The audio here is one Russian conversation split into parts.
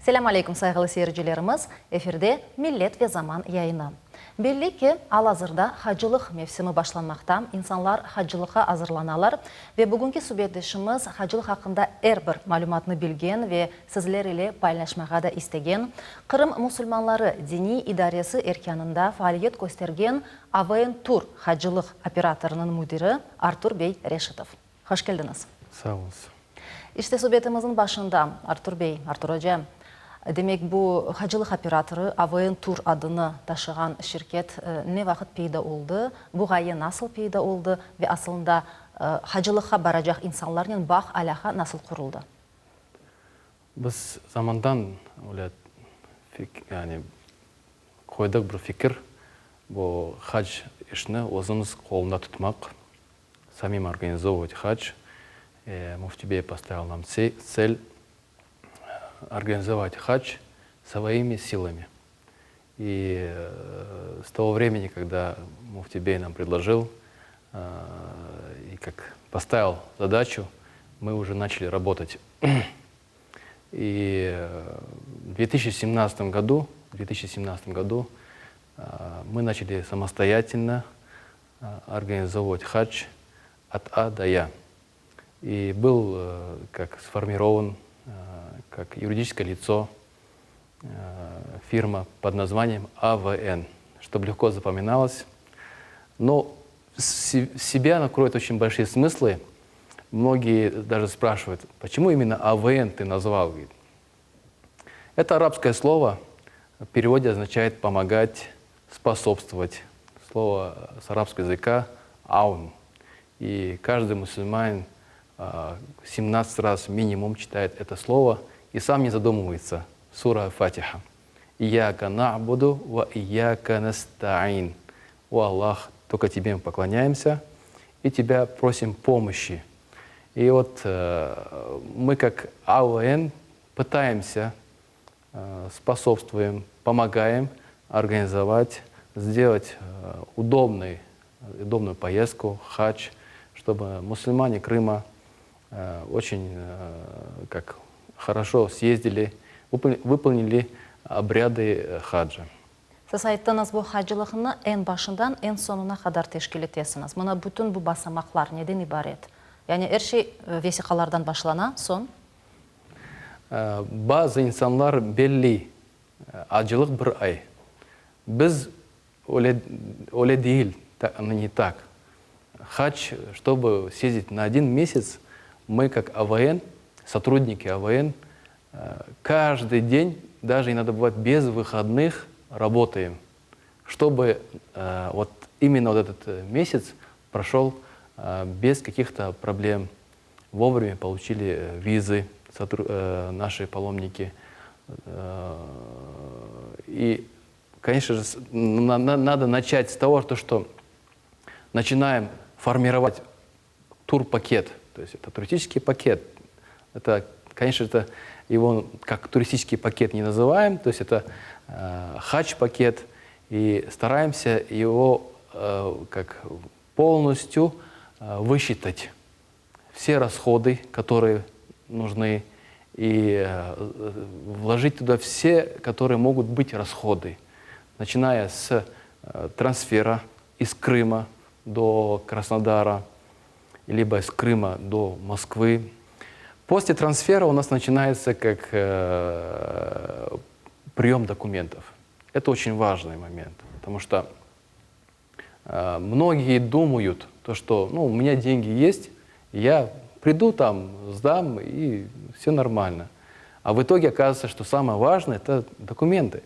Selam aleyküm saygılı seyircilerimiz. Efirde Millet ve Zaman yayını. Belli ki al-hazırda hacılık mevsimi başlanmakta. İnsanlar hacılığa hazırlanalar ve bugünkü suhbetleşimiz hacılık hakkında bir malumatını bilgen ve sizler ile paylaşmaya da istegen. Kırım Müslümanları Dini İdaresi erkanında faaliyet göstergen AVN Tur hacılık operatorunun müdürü Artur Bey Reşitov. Hoş geldiniz. Sağ olun. İşte sohbetimizin başında Artur Bey, Artur Hocam. Demek bu hacılık operatoru AVN Tur adını taşıyan şirket ne vakit peyda oldu, bu gaye nasıl peyda oldu ve aslında hacılığa baracak insanların bağ alaka nasıl kuruldu? Biz zamandan öyle yani koyduk bir fikir, bu hac işini özümüz kolunda tutmak, самим организовывать хадж. Муфти Бей поставил нам цель организовать хадж своими силами. И с того времени, когда Муфти Бей нам предложил и как поставил задачу, мы уже начали работать. И в 2017 году мы начали самостоятельно организовывать хадж от А до Я. И был как сформирован как юридическое лицо фирма под названием АВН, чтобы легко запоминалось. Но в себе она кроет очень большие смыслы. Многие даже спрашивают, почему именно АВН ты назвал? Это арабское слово, в переводе означает помогать, способствовать. Слово с арабского языка «аун». И каждый мусульманин 17 раз минимум читает это слово и сам не задумывается. Сура Фатиха. «Ияка на'буду ва ияка наста'ин». О Аллах, только Тебе мы поклоняемся и Тебя просим помощи. И вот мы как АВН пытаемся, способствуем, помогаем организовать, сделать удобную поездку, хадж, чтобы мусульмане Крыма очень как хорошо съездили, выполнили обряды хаджа. Siz ayttınız bu hacılıqını en başından en sonuna kadar teşkil etesiniz. Buna bütün bu basamaklar neden ibaret? Yani her şey vesikalardan başlana son. Bazı insanlar belli hacılık bir ay. Biz öyle değil, не так. Хадж, чтобы съездить на 1 месяц, мы как АВН, сотрудники АВН, каждый день, даже иногда бывает без выходных, работаем, чтобы вот именно вот этот месяц прошел без каких-то проблем. Вовремя получили визы наши паломники. И, конечно же, надо начать с того, что начинаем формировать турпакет. То есть это туристический пакет. Это, конечно, это его как туристический пакет не называем, то есть это хадж-пакет. И стараемся его как полностью высчитать. Все расходы, которые нужны, и вложить туда все, которые могут быть расходы. Начиная с трансфера из Крыма до Краснодара, либо из Крыма до Москвы. После трансфера у нас начинается как прием документов. Это очень важный момент, потому что многие думают, что у меня деньги есть, я приду там, сдам, и все нормально. А в итоге оказывается, что самое важное – это документы.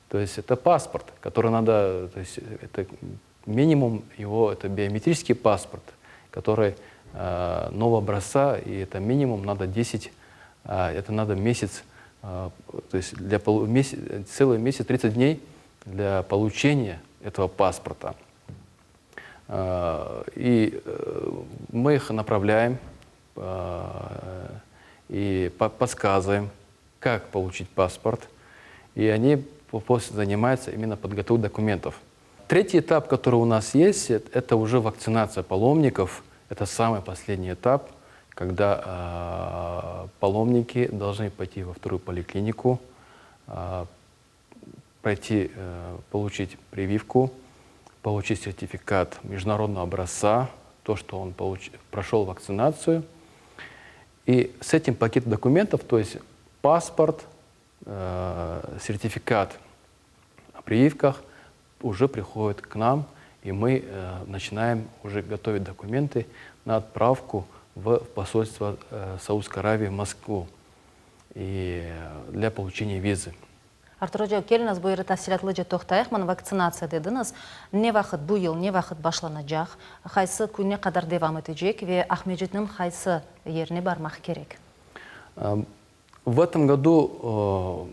То есть это паспорт, который надо, то есть это минимум его, это биометрический паспорт, который нового образца, и это минимум надо 10, это надо месяц, то есть целый месяц, 30 дней для получения этого паспорта. И мы их направляем и подсказываем, как получить паспорт, и они после занимаются именно подготовкой документов. Третий этап, который у нас есть, это уже вакцинация паломников. Это самый последний этап, когда паломники должны пойти во вторую поликлинику, пройти, получить прививку, получить сертификат международного образца, то, что он прошел вакцинацию. И с этим пакетом документов, то есть паспорт, сертификат о прививках, уже приходит к нам, и мы начинаем уже готовить документы на отправку в посольство Саудовской Аравии в Москву и для получения визы. Артур Hoca, келіңіз бұйыры тәсіратлы же тоқтайық, мұны вакцинация дедіңіз. Не вақыт бұл ел, не вақыт башланacak, қайсы күнне қадар девам етecek ve Ахмеджетнің қайсы еріне бармақ керек? В этом году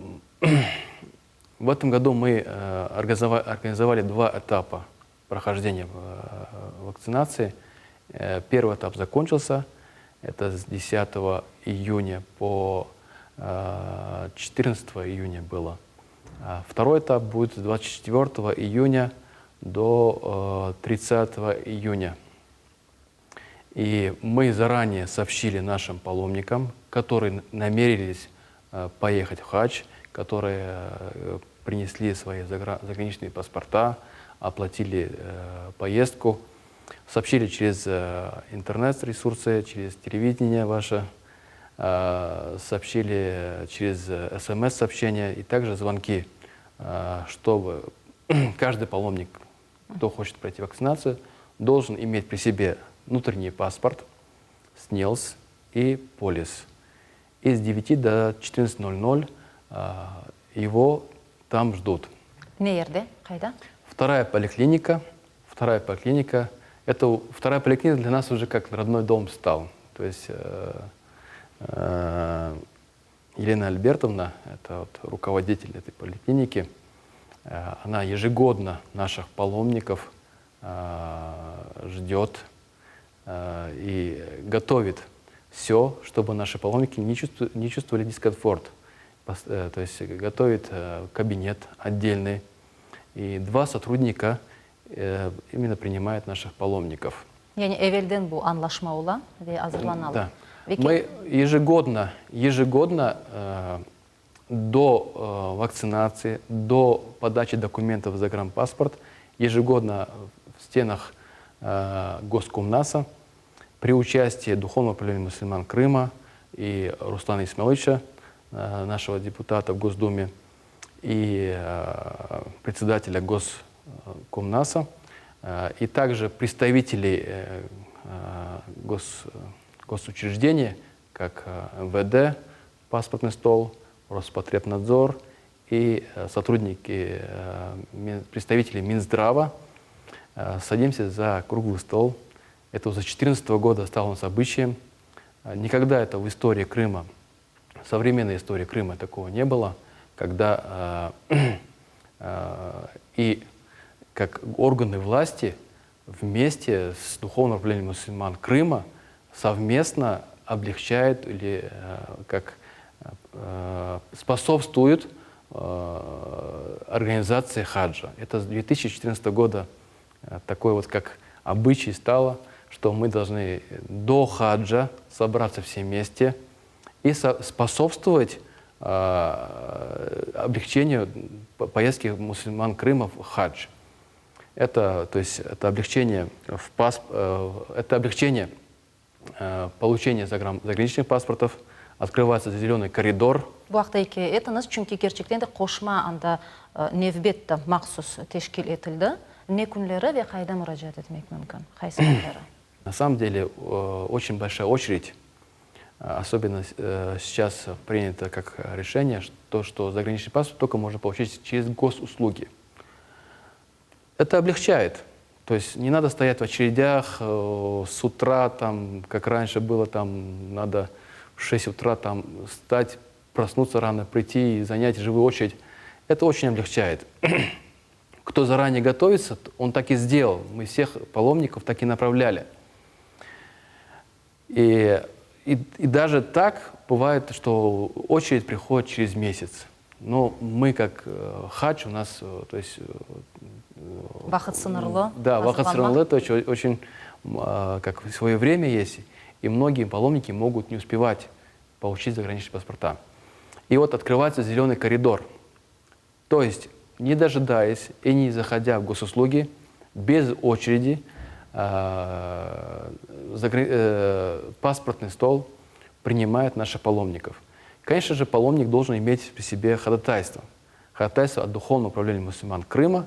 мы организовали 2 этапа прохождения вакцинации. Первый этап закончился, это с 10 июня по 14 июня было. Второй этап будет с 24 июня до 30 июня. И мы заранее сообщили нашим паломникам, которые намерились поехать в хадж, которые принесли свои заграничные паспорта, оплатили поездку, сообщили через интернет-ресурсы, через телевидение ваше, сообщили через СМС-сообщения и также звонки, чтобы каждый паломник, кто хочет пройти вакцинацию, должен иметь при себе внутренний паспорт, СНИЛС и полис. И с 9 до 14:00 его там ждут. Не қайда? Вторая поликлиника вторая поликлиника для нас уже как родной дом стал. То есть Елена Альбертовна, это вот руководитель этой поликлиники, она ежегодно наших паломников ждет и готовит все, чтобы наши паломники не чувствовали дискомфорт. То есть готовит кабинет отдельный, и 2 сотрудника именно принимают наших паломников. Yani evvelden bu anlaşmalı ve hazırlanalı. Да. Мы ежегодно до вакцинации, до подачи документов в загранпаспорт, ежегодно в стенах Госкомнаса при участии Духовного управления мусульман Крыма и Руслана Исмаиловича, нашего депутата в Госдуме, и председателя Госкомнаса, и также представителей госучреждения, как МВД, паспортный стол, Роспотребнадзор и сотрудники, представители Минздрава, садимся за круглый стол. Это уже с 2014 года стало у нас обычаем. Никогда это в истории Крыма, современной истории Крыма такого не было, когда и как органы власти вместе с Духовным управлением мусульман Крыма совместно облегчают или как способствуют организации хаджа. Это с 2014 года такой вот как обычай стало, что мы должны до хаджа собраться все вместе и способствовать облегчению поездки мусульман Крыма в хадж. Это, то есть, это облегчение получения заграничных паспортов, открывается зеленый коридор. Bu haqdaki etiniz çünkü gerçekten de koşma anda nevbette mahsus teşkil etildi. Ne günleri ve kayda müracaat etmek mümkün? Qaysi günleri? На самом деле очень большая очередь, особенно сейчас принято как решение, что заграничный паспорт только можно получить через госуслуги. Это облегчает. То есть не надо стоять в очередях с утра, там, как раньше было, там, надо в 6 утра там, встать, проснуться рано, прийти и занять живую очередь. Это очень облегчает. Кто заранее готовится, он так и сделал. Мы всех паломников так и направляли. И даже так бывает, что очередь приходит через месяц. Но мы как хадж, у нас, то есть... Вахыт сынырлы. Да, вахыт сынырлы, то есть очень как свое время есть, и многие паломники могут не успевать получить заграничные паспорта. И вот открывается зеленый коридор. То есть, не дожидаясь и не заходя в госуслуги, без очереди, паспортный стол принимает наших паломников. Конечно же, паломник должен иметь при себе ходатайство. Ходатайство от Духовного управления мусульман Крыма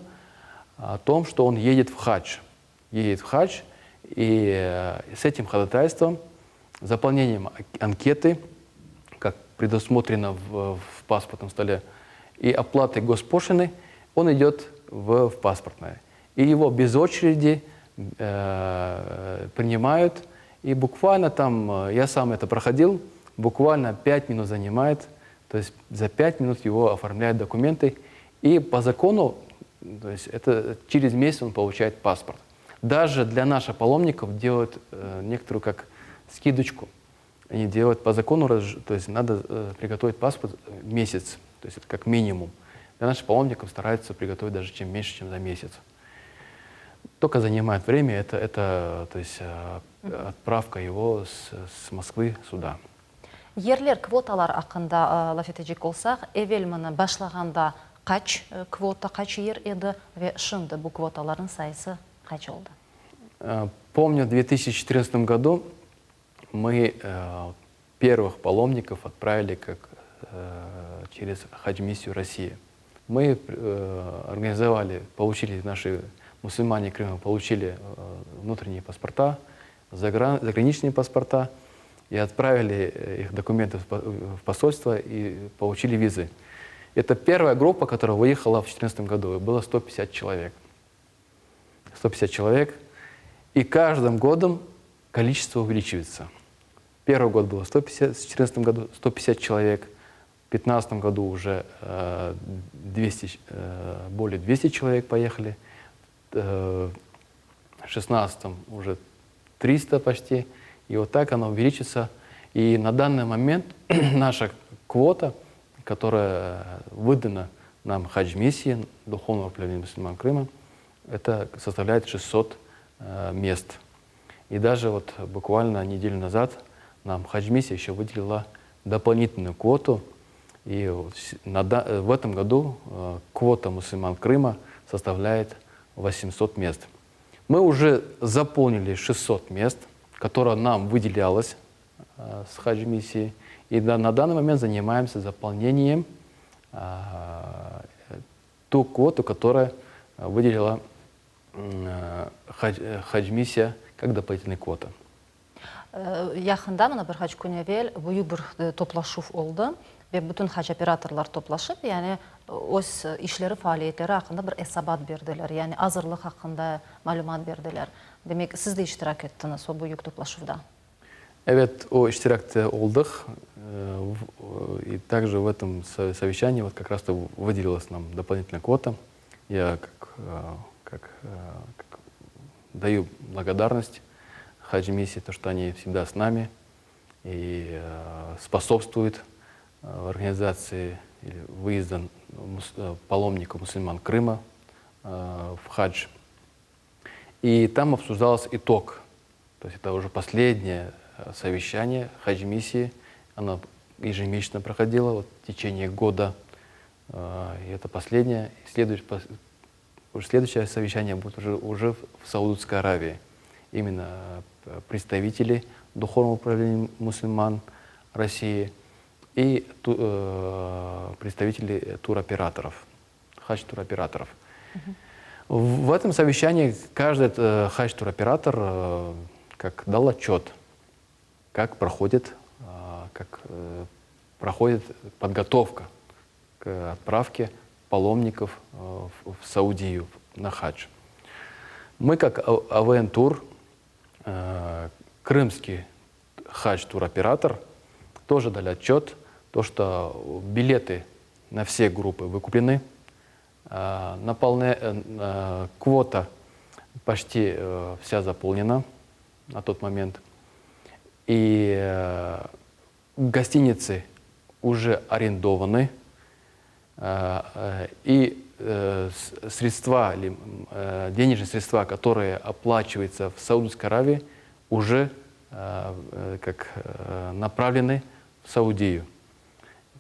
о том, что он едет в хадж. Едет в хадж, и с этим ходатайством, заполнением анкеты, как предусмотрено в паспортном столе, и оплатой госпошлины, он идет в паспортное. И его без очереди принимают. И буквально там, я сам это проходил, буквально 5 минут занимает. То есть за 5 минут его оформляют документы. И по закону, то есть это через месяц он получает паспорт. Даже для наших паломников делают некоторую как скидочку. Они делают по закону, то есть надо приготовить паспорт месяц, то есть это как минимум. Для наших паломников стараются приготовить даже чем меньше, чем за месяц. Только занимает время, это то есть, отправка его с Москвы сюда. Ерлер квоталар ақында лафетежик болсақ, эвел мұны башлағанда қач квота, қач ер еді, ве шынды бұл квоталардың сайысы қач олды? Помню, в 2014 году мы первых паломников отправили через хадж-миссию России. Мы организовали, получили наши мусульмане Крыма, получили внутренние паспорта, заграничные паспорта, и отправили их документы в посольство и получили визы. Это первая группа, которая выехала в 2014 году, и было 150 человек. 150 человек, и каждым годом количество увеличивается. Первый год было 150, в 2014 году 150 человек, в 2015 году уже более 200 человек поехали, в 2016 уже 300 почти, и вот так оно увеличится. И на данный момент наша квота, которая выдана нам хадж-миссии Духовного управления мусульман Крыма, это составляет 600 мест. И даже вот буквально неделю назад нам хадж-миссия еще выделила дополнительную квоту. И в этом году квота мусульман Крыма составляет 800 мест. Мы уже заполнили 600 мест, которое нам выделялось с хадж-миссии. И на данный момент занимаемся заполнением ту квоту, которая выделила хадж-миссия как дополнительная квота. Яқында мына бір хадж күневел бұйы бір топлашув олды. Bütün hac operatorlar toplaşıp, yani öz işleri, faaliyetleri hakkında bir esabat verdiler. Yani hazırlık hakkında malumat verdiler. Demek siz de iştirak ettiniz o büyük toplaşıvda. Evet, о iştirakte olduk. И также в этом совещании вот как раз-то выделилась нам дополнительная квота. Я как даю благодарность хадж-миссии, то, что они всегда с нами и способствуют в организации выезда паломников мусульман Крыма в хадж. И там обсуждался итог. То есть это уже последнее совещание хадж-миссии. Оно ежемесячно проходило вот, в течение года. И это последнее. Следующее совещание будет уже в Саудовской Аравии. Именно представители Духовного управления мусульман России и представители туроператоров, хадж-туроператоров. В этом совещании каждый хадж-туроператор как дал отчет, как проходит подготовка к отправке паломников в Саудию на хадж. Мы как АВН Тур, крымский хадж-туроператор, тоже дали отчет, то, что билеты на все группы выкуплены, квота почти вся заполнена на тот момент, и гостиницы уже арендованы, и средства, денежные средства, которые оплачиваются в Саудовской Аравии, уже направлены в Саудию.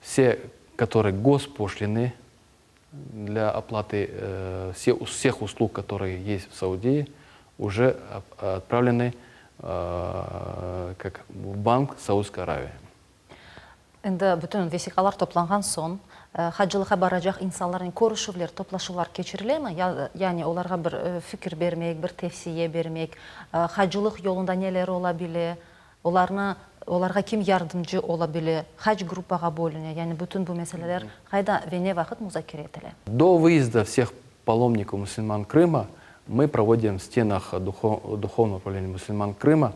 Все, которые госпошлины для оплаты всех услуг, которые есть в Саудии, уже отправлены как в банк Саудской Аравии. Енді бүтін весикалар топланған соң, хаджылыққа баражақ инсанлардың көрішулер, топлашулар кечіріле ме? Яғни оларға бір фикір бермек, бір тевсие бермек, хаджылық жолында нелер ола біле, оларға кім ярдымчы ола біле, хадж группаға бөліне, яғни бүтін бұл мәселелер қайда вене вақыт музакир етіле? До выезда всех паломников мусульман Крыма мы проводим в стенах Духовного управления мусульман Крыма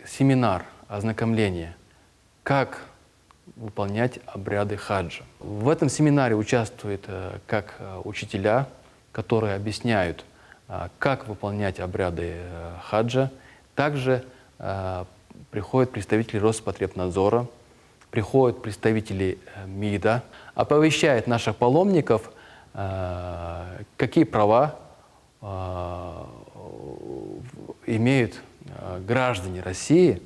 семинар, ознакомление, как выполнять обряды хаджа. В этом семинаре участвуют как учителя, которые объясняют, как выполнять обряды хаджа. Также приходят представители Роспотребнадзора, приходят представители МИДа, оповещают наших паломников, какие права имеют граждане России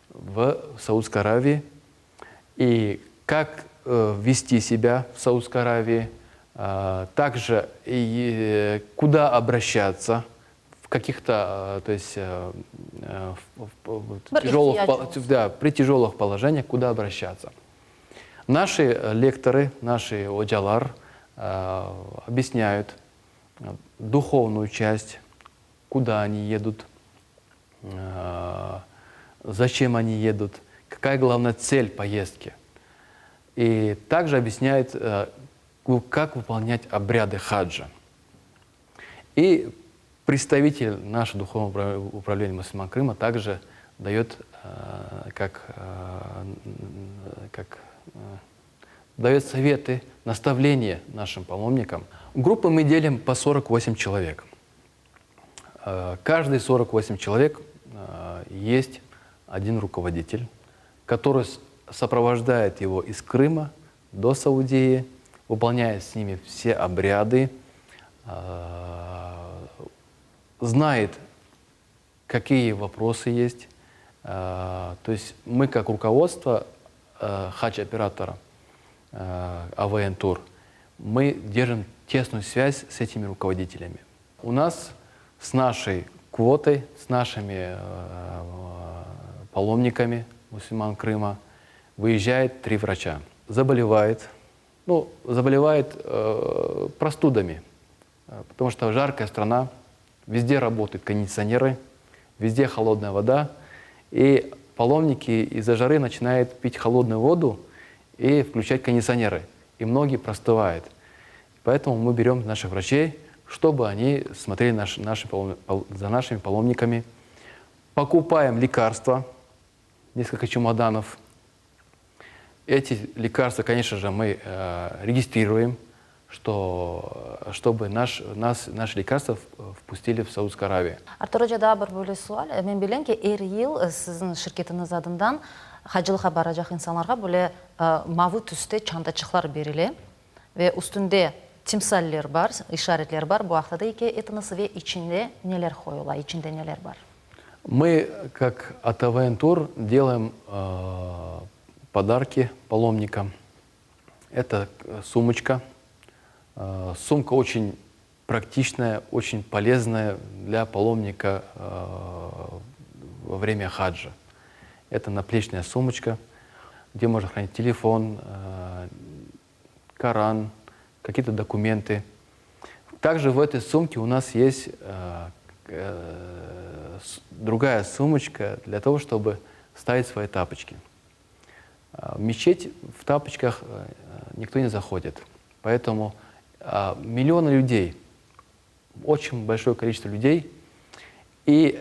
в Саудской Аравии и как вести себя в Саудской Аравии, также и куда обращаться в каких-то, то есть при тяжелых положениях, куда обращаться. Наши лекторы, наши оджалар объясняют духовную часть, куда они едут, зачем они едут, какая главная цель поездки. И также объясняет, как выполнять обряды хаджа. И представитель нашего духовного управления мусульман Крыма также дает, дает советы, наставления нашим паломникам. Группы мы делим по 48 человек. Каждый 48 человек есть один руководитель, который сопровождает его из Крыма до Саудии, выполняет с ними все обряды, знает, какие вопросы есть. То есть мы как руководство хадж-оператора АВН Тур, мы держим тесную связь с этими руководителями. У нас с нашей квотой, с нашими паломниками мусульман Крыма выезжает 3 врача. Заболевает простудами, потому что жаркая страна, везде работают кондиционеры, везде холодная вода, и паломники из-за жары начинают пить холодную воду и включать кондиционеры, и многие простывают. Поэтому мы берем наших врачей, чтобы они смотрели за нашими паломниками, покупаем лекарства, несколько чемоданов. Эти лекарства, конечно же, мы регистрируем, чтобы наши лекарства впустили в Саудскую Аравию. Артур Жада бір бөлі суал. Мен білем ки, ел сіздің шіркетіңіз адından хаджылыққа баражақ инсанларға бөлі мавы түсте чантачықлар беріле ve üstünde timsaller var, işaretler var. Bu haftada iki etiniz ve içinde neler koyuyorlar, içinde neler var? Мы, как от АВН Тур, делаем подарки паломникам. Это сумочка. Сумка очень практичная, очень полезная для паломника во время хаджа. Это наплечная сумочка, где можно хранить телефон, Коран, какие-то документы. Также в этой сумке у нас есть другая сумочка для того, чтобы ставить свои тапочки. В мечеть в тапочках никто не заходит. Поэтому миллионы людей, очень большое количество людей. И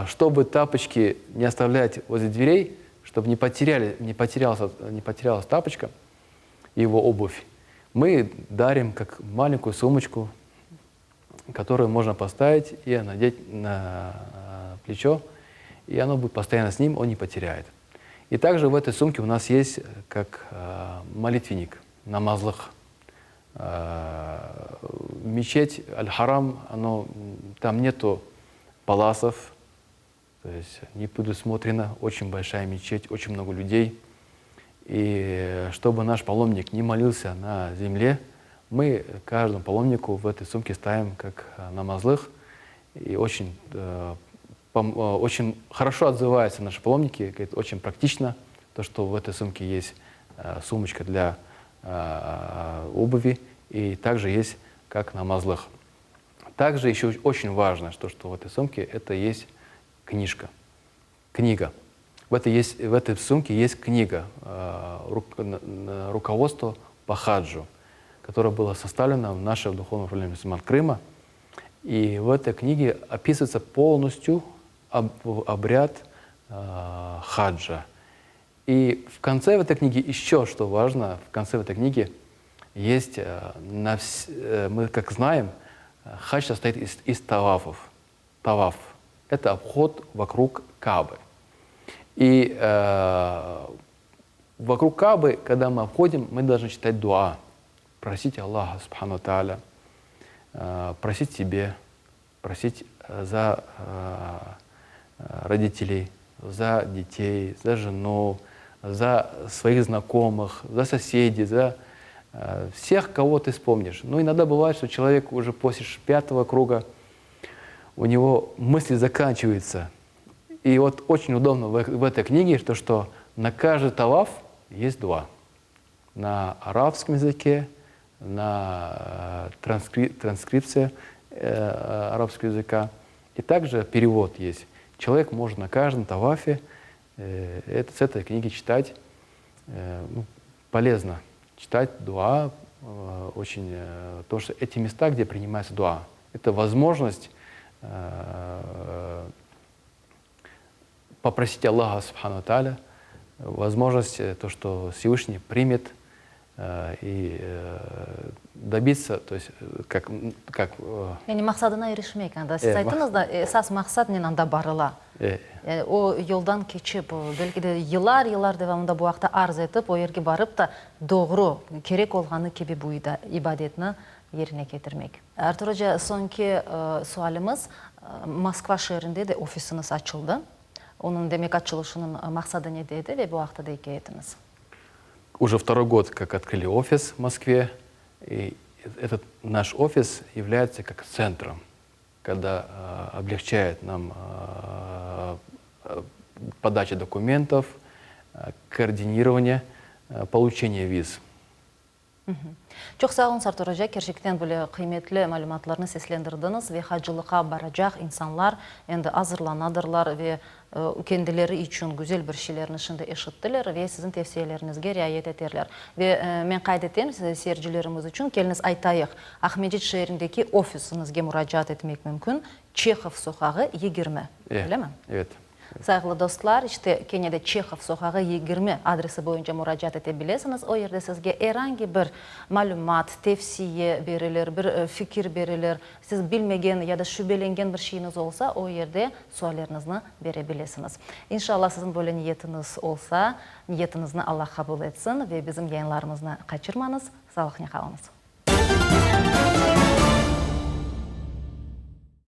чтобы тапочки не оставлять возле дверей, чтобы не потерялась тапочка, его обувь, мы дарим как маленькую сумочку, которую можно поставить и надеть на плечо, и оно будет постоянно с ним, он не потеряет. И также в этой сумке у нас есть как молитвенник, намазлых. Мечеть Аль-Харам, там нету паласов, то есть не предусмотрена, очень большая мечеть, очень много людей. И чтобы наш паломник не молился на земле, Мы каждому паломнику в этой сумке ставим как намазлых, и очень хорошо отзываются наши паломники, говорят, очень практично, то, что в этой сумке есть сумочка для обуви, и также есть как намазлых. Также еще очень важно, что в этой сумке это есть книга. В этой сумке есть книга руководство по хаджу, которое было составлено в нашем духовном управлении мусульман Крыма. И в этой книге описывается полностью обряд хаджа. И в конце этой книги еще что важно, в конце этой книги есть, мы как знаем, хадж состоит из тавафов. Таваф – это обход вокруг Каабы. И вокруг Каабы, когда мы обходим, мы должны читать дуа, просить Аллаха, субхану тааля, просить себе, просить за родителей, за детей, за жену, за своих знакомых, за соседей, за всех, кого ты вспомнишь. Но иногда бывает, что человек уже после 5-го круга, у него мысли заканчиваются. И вот очень удобно в этой книге, что на каждый таваф есть дуа. На арабском языке, на транскрипции арабского языка. И также перевод есть. Человек может на каждом тавафе с этой книги читать. Полезно читать дуа. Очень, то, что эти места, где принимается дуа, это возможность попросить Аллаха, субхану тааля, возможность, то, что Всевышний примет и добиться, то есть как Yani maqsadına erişmek anda. Siz aytdınız da esas maqsad менен анда барыла. O yoldan keçip, belki de yıllar devamında bu vaqtda arz etip, o yerге барып та doğru, керек olğanı gibi bu ibadetini yerine getirmek. Artur Hoca, sonki sualimiz, Moskva şehrinde de ofisiniz açıldı. Onun demek açılışının maqsadı ne dedi ve bu vaqtda da hikayetiniz? Уже второй год, как открыли офис в Москве, и этот наш офис является как центром, когда облегчает нам подачу документов, координирование, получение виз. Çok sağ olun Artur Hoca, gerçekten böyle kıymetli malumatlarını seslendirdiniz ve hacılığa baracak insanlar endi hazırlanadırlar ve kendileri için güzel bir şeylerin içinde eşittiler ve sizin tavsiyelerinizge riayet ederler. Ve men kaydettim seyircilerimiz için, keliniz aytayıq, Ahmedit şehrindeki ofisinizge müracaat etmek mümkün. Çexov sokağı 20, öyle mi? Evet. Saygılı dostlar, işte Kenya'da Çexov sokağı 20 adresi boyunca müracaat edebilirsiniz. O yerde sizge herhangi bir malumat, tavsiye verilir, bir fikir verilir. Siz bilmegen ya da şüphelengen bir şeyiniz olsa o yerde suallerinizni verebilirsiniz. İnşallah sizin böyle niyetiniz olsa, niyetinizni Allah kabul etsin ve bizim yayınlarımızı kaçırmanız. Sağlıkla kalınız.